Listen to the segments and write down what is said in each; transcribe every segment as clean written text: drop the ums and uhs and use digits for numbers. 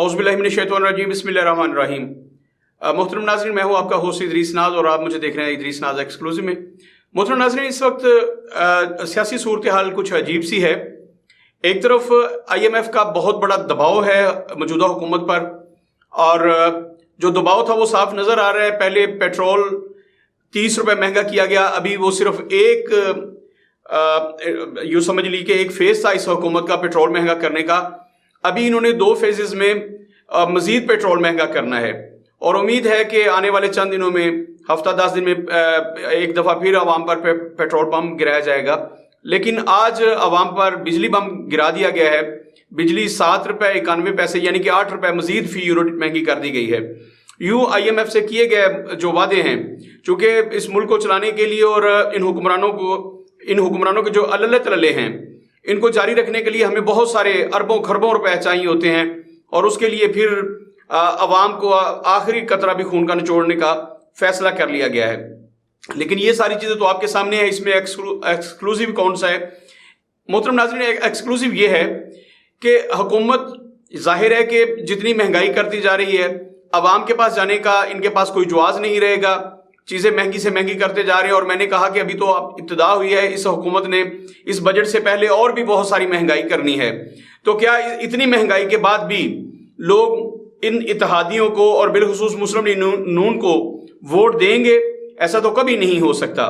औज़ुबिल्लाहिमिनश्शैतानिर्रजीम बिस्मिल्लाहिर्रहमानिर्रहीम। मोहतरम नाज़रीन, मैं हूँ आपका होस्ट इदरीस नाज और आप मुझे देख रहे हैं इदरीस नाज एक्सक्लूसिव में। मोहतरम नाज़रीन, इस वक्त सियासी सूरत हाल कुछ अजीब सी है। एक तरफ IMF का बहुत बड़ा दबाव है मौजूदा हुकूमत पर, और जो दबाव था वो साफ नज़र आ रहा है। पहले पेट्रोल 30 रुपये महंगा किया गया, अभी वो सिर्फ यूँ समझ ली कि एक फेज़ था इस हुकूमत का पेट्रोल महंगा करने का। अभी इन्होंने 2 फेजेस में मजीद पेट्रोल महंगा करना है, और उम्मीद है कि आने वाले चंद दिनों में, हफ्ता 10 दिन में एक दफ़ा फिर आवाम पर पेट्रोल पम्प गिराया जाएगा। लेकिन आज आवाम पर बिजली बम गिरा दिया गया है। बिजली 7 रुपये 91 पैसे यानी कि 8 रुपये मजीद फी यूनिट महंगी कर दी गई है। यूँ IMF से किए गए जो वादे हैं, चूँकि इस मुल्क को चलाने के लिए और इन हुक्मरानों के जो अल्ले तल्ले हैं, इनको जारी रखने के लिए हमें बहुत सारे अरबों खरबों रुपए चाहिए होते हैं, और उसके लिए फिर अवाम को आखिरी कतरा भी खून का निचोड़ने का फैसला कर लिया गया है। लेकिन ये सारी चीज़ें तो आपके सामने है। इसमें एक्सक्लूसिव कौन सा है? मोहतरम नाज़रीन, एक्सक्लूसिव ये है कि हुकूमत जाहिर है कि जितनी महंगाई करती जा रही है, अवाम के पास जाने का इनके पास कोई जवाज़ नहीं रहेगा। चीज़ें महंगी से महंगी करते जा रहे हैं, और मैंने कहा कि अभी तो इब्तिदा हुई है। इस हुकूमत ने इस बजट से पहले और भी बहुत सारी महंगाई करनी है। तो क्या इतनी महंगाई के बाद भी लोग इन इत्तेहादियों को और बिलखुसूस मुस्लिम लीग नून को वोट देंगे? ऐसा तो कभी नहीं हो सकता।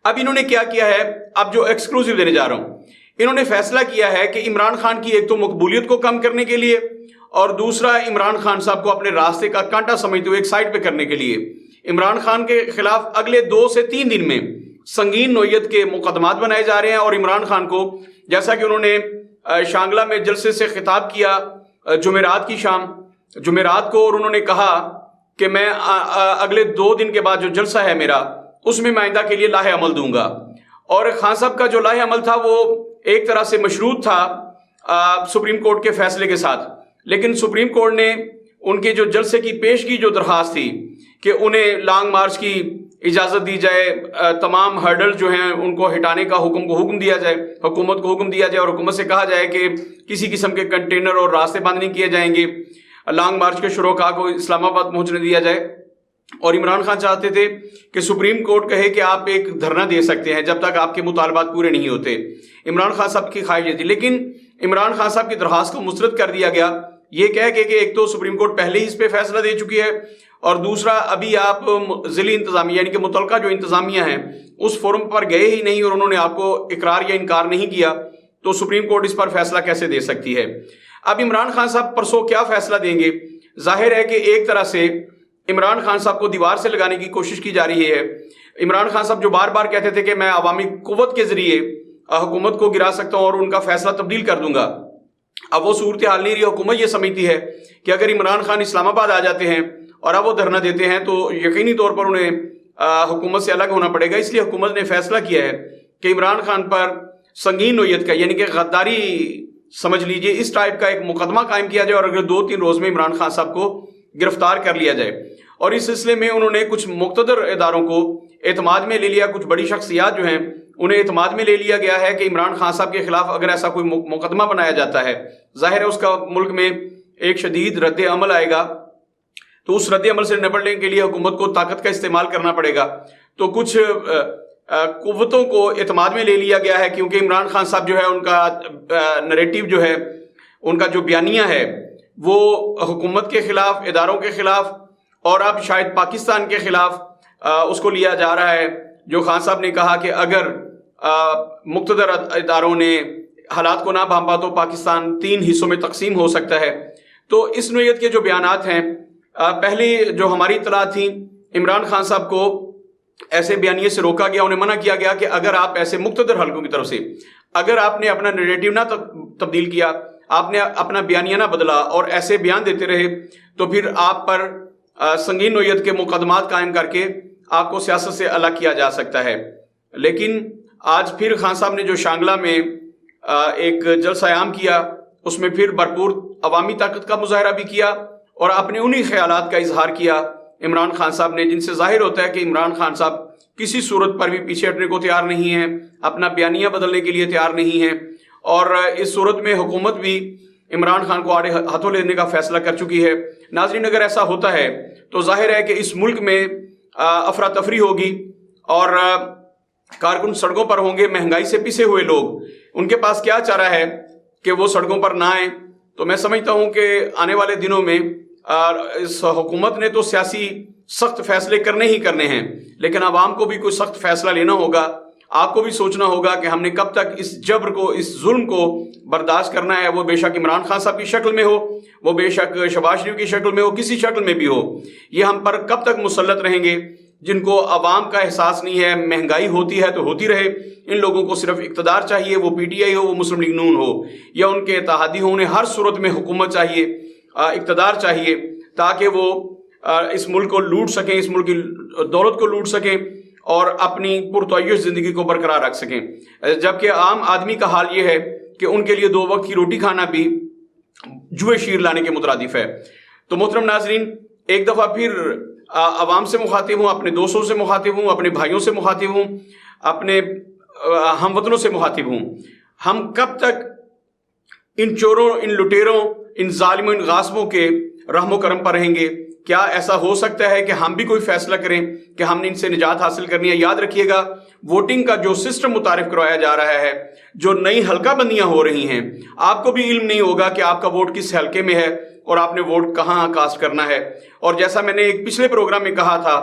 अब इन्होंने क्या किया है, अब जो एक्सक्लूसिव देने जा रहा हूं, इन्होंने फैसला किया है कि इमरान खान की एक तो मकबूलियत को कम करने के लिए, और दूसरा इमरान खान साहब को अपने रास्ते का कांटा समझते हुए एक साइड पे करने के लिए इमरान खान के खिलाफ अगले 2 से 3 दिन में संगीन नोयत के मुकदमात बनाए जा रहे हैं। और इमरान खान को, जैसा कि उन्होंने शांगला में जलसे से खिताब किया जुमेरात की शाम, जुमेरात को, और उन्होंने कहा कि मैं अगले 2 दिन के बाद जो जलसा है मेरा, उसमें मैं आइंदा के लिए लाहे अमल दूंगा। और खान साहब का जो लाहे अमल था वो एक तरह से मशरूत था सुप्रीम कोर्ट के फैसले के साथ। लेकिन सुप्रीम कोर्ट ने उनके जो जलसे की पेशगी जो दरखास्त थी कि उन्हें लॉन्ग मार्च की इजाज़त दी जाए, तमाम हर्डल जो हैं उनको हटाने का हुक्म दिया जाए, हुकूमत को हुक्म दिया जाए, और हुकूमत से कहा जाए कि किसी किस्म के कंटेनर और रास्ते बंद नहीं किए जाएंगे, लॉन्ग मार्च के शुरोका को इस्लामाबाद पहुंचने दिया जाए। और इमरान खान चाहते थे कि सुप्रीम कोर्ट कहे कि आप एक धरना दे सकते हैं जब तक आपके मुतालबात पूरे नहीं होते। इमरान खान साहब की ख्वाहिश थी, लेकिन इमरान खान साहब की दरखास्त को मुस्तरद कर दिया गया, ये कह के कि एक तो सुप्रीम कोर्ट पहले ही इस पे फैसला दे चुकी है, और दूसरा अभी आप ज़िली इंतज़ामिया यानी कि मुतलका जो इंतज़ामिया है उस फोरम पर गए ही नहीं, और उन्होंने आपको इकरार या इनकार नहीं किया, तो सुप्रीम कोर्ट इस पर फैसला कैसे दे सकती है? अब इमरान खान साहब परसों क्या फैसला देंगे? जाहिर है कि एक तरह से इमरान खान साहब को दीवार से लगाने की कोशिश की जा रही है। इमरान खान साहब जो बार बार कहते थे कि मैं अवामी कुव्वत के जरिए हुकूमत को गिरा सकता हूँ और उनका फैसला तब्दील कर दूंगा, अब वो सूरत हाल नहीं रही। हुकूमत ये समझती है कि अगर इमरान खान इस्लामाबाद आ जाते हैं और अब वो धरना देते हैं तो यकीनी तौर पर उन्हें हुकूमत से अलग होना पड़ेगा। इसलिए हुकूमत ने फैसला किया है कि इमरान खान पर संगीन नोयत का यानी कि गद्दारी समझ लीजिए इस टाइप का एक मुकदमा कायम किया जाए, और अगर 2-3 रोज में इमरान खान साहब को गिरफ्तार कर लिया जाए। और इस सिलसिले में उन्होंने कुछ मुक़्तदर इदारों को एतमाद में ले लिया, कुछ बड़ी शख्सियात जो हैं उन्हें एतमाद में ले लिया गया है कि इमरान खान साहब के खिलाफ अगर ऐसा कोई मुकदमा बनाया जाता है, जाहिर है उसका मुल्क में एक शदीद रद्द अमल आएगा, तो उस रद्द अमल से निपटने के लिए हुकूमत को ताकत का इस्तेमाल करना पड़ेगा। तो कुछ कुव्वतों को एतमाद में ले लिया गया है, क्योंकि इमरान खान साहब जो है उनका नरेटिव जो है, उनका जो बयानिया है वो हुकूमत के खिलाफ, इदारों के खिलाफ, और अब शायद पाकिस्तान के खिलाफ उसको लिया जा रहा है। जो खान साहब ने कहा कि अगर मुक़्तदर इदारों ने हालात को ना भांपा तो पाकिस्तान 3 हिस्सों में तकसीम हो सकता है। तो इस नोयत के जो बयानात हैं, पहली जो हमारी इत्तला थी, इमरान खान साहब को ऐसे बयानिए से रोका गया, उन्हें मना किया गया कि अगर आप ऐसे मुक़्तदर हलकों की तरफ से अगर आपने अपना नैरेटिव ना तब्दील किया, आपने अपना बयानिया ना बदला और ऐसे बयान देते रहे, तो फिर आप पर संगीन नोयत के मुकदमात कायम करके आपको सियासत से अलग किया जा सकता है। लेकिन आज फिर खान साहब ने जो शांगला में एक जलसा-ए-आम किया, उसमें फिर भरपूर अवामी ताकत का मुजाहरा भी किया और अपने उन्हीं ख्यालात का इजहार किया इमरान खान साहब ने, जिनसे जाहिर होता है कि इमरान खान साहब किसी सूरत पर भी पीछे हटने को तैयार नहीं है, अपना बयानिया बदलने के लिए तैयार नहीं है। और इस सूरत में हुकूमत भी عمران خان کو آڑے ہاتھوں لینے کا فیصلہ کر چکی ہے۔ ناظرین، اگر ایسا ہوتا ہے تو ظاہر ہے کہ اس ملک میں افراتفری ہوگی اور کارکن سڑکوں پر ہوں گے، مہنگائی سے پسے ہوئے لوگ، ان کے پاس کیا چارہ ہے کہ وہ سڑکوں پر نہ آئیں۔ تو میں سمجھتا ہوں کہ آنے والے دنوں میں اس حکومت نے تو سیاسی سخت فیصلے کرنے ہی کرنے ہیں، لیکن عوام کو بھی کوئی سخت فیصلہ لینا ہوگا۔ آپ کو بھی سوچنا ہوگا کہ ہم نے کب تک اس جبر کو، اس ظلم کو برداشت کرنا ہے، وہ بے شک عمران خان صاحب کی شکل میں ہو، وہ بے شک شہباز شریف کی شکل میں ہو، کسی شکل میں بھی ہو، یہ ہم پر کب تک مسلط رہیں گے؟ جن کو عوام کا احساس نہیں ہے، مہنگائی ہوتی ہے تو ہوتی رہے، ان لوگوں کو صرف اقتدار چاہیے، وہ پی ٹی آئی ہو، وہ مسلم لیگ نون ہو یا ان کے اتحادی ہوں، انہیں ہر صورت میں حکومت چاہیے، اقتدار چاہیے، تاکہ وہ اس ملک کو لوٹ سکیں، اس ملک کی دولت کو لوٹ سکیں اور اپنی پرتعیش زندگی کو برقرار رکھ سکیں۔ جبکہ عام آدمی کا حال یہ ہے کہ ان کے لیے 2 وقت کی روٹی کھانا بھی جوئے شیر لانے کے مترادف ہے۔ تو محترم ناظرین، ایک دفعہ پھر عوام سے مخاطب ہوں، اپنے دوستوں سے مخاطب ہوں، اپنے بھائیوں سے مخاطب ہوں، اپنے ہم وطنوں سے مخاطب ہوں، ہم کب تک ان چوروں، ان لٹیروں، ان ظالموں، ان غاصبوں کے رحم و کرم پر رہیں گے؟ کیا ایسا ہو سکتا ہے کہ ہم بھی کوئی فیصلہ کریں کہ ہم نے ان سے نجات حاصل کرنی ہے؟ یاد رکھیے گا، ووٹنگ کا جو سسٹم متعارف کروایا جا رہا ہے، جو نئی حلقہ بندیاں ہو رہی ہیں، آپ کو بھی علم نہیں ہوگا کہ آپ کا ووٹ کس حلقے میں ہے اور آپ نے ووٹ کہاں کاسٹ کرنا ہے۔ اور جیسا میں نے ایک پچھلے پروگرام میں کہا تھا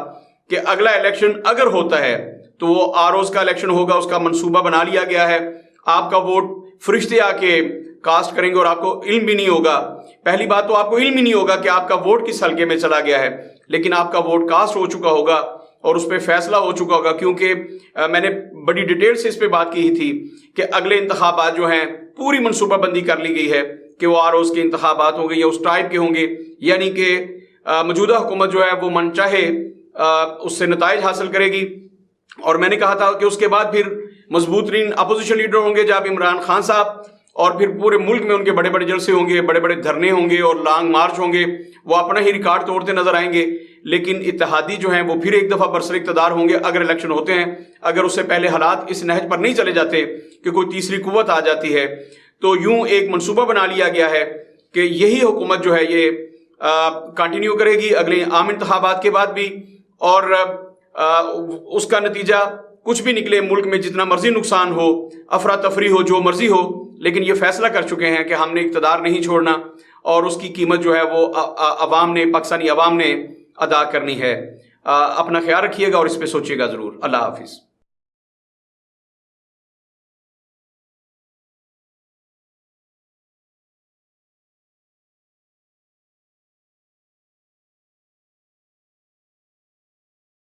کہ اگلا الیکشن اگر ہوتا ہے تو وہ آروز کا الیکشن ہوگا، اس کا منصوبہ بنا لیا گیا ہے۔ آپ کا ووٹ فرشتے آ کے کاسٹ کریں گے اور آپ کو علم بھی نہیں ہوگا۔ پہلی بات تو آپ کو علم ہی نہیں ہوگا کہ آپ کا ووٹ کس حلقے میں چلا گیا ہے، لیکن آپ کا ووٹ کاسٹ ہو چکا ہوگا اور اس پہ فیصلہ ہو چکا ہوگا، کیونکہ میں نے بڑی ڈیٹیل سے اس پہ بات کی تھی کہ اگلے انتخابات جو ہیں پوری منصوبہ بندی کر لی گئی ہے کہ وہ آروز کے انتخابات ہوں گے یا اس ٹائپ کے ہوں گے، یعنی کہ موجودہ حکومت جو ہے وہ من چاہے اس سے نتائج حاصل کرے گی۔ اور میں نے کہا تھا کہ اس کے بعد پھر مضبوط ترین اپوزیشن لیڈر ہوں گے جناب عمران خان صاحب، اور پھر پورے ملک میں ان کے بڑے بڑے جلسے ہوں گے، بڑے بڑے دھرنے ہوں گے اور لانگ مارچ ہوں گے، وہ اپنا ہی ریکارڈ توڑتے نظر آئیں گے۔ لیکن اتحادی جو ہیں وہ پھر ایک دفعہ برسر اقتدار ہوں گے اگر الیکشن ہوتے ہیں، اگر اس سے پہلے حالات اس نہج پر نہیں چلے جاتے کہ کوئی تیسری قوت آ جاتی ہے۔ تو یوں ایک منصوبہ بنا لیا گیا ہے کہ یہی حکومت جو ہے یہ کنٹینیو کرے گی اگلے عام انتخابات کے بعد بھی، اور اس کا نتیجہ کچھ بھی نکلے، ملک میں جتنا مرضی نقصان ہو، افراتفری ہو، جو مرضی ہو، لیکن یہ فیصلہ کر چکے ہیں کہ ہم نے اقتدار نہیں چھوڑنا اور اس کی قیمت جو ہے وہ عوام نے، پاکستانی عوام نے ادا کرنی ہے۔ اپنا خیال رکھیے گا اور اس پہ سوچیے گا ضرور۔ اللہ حافظ۔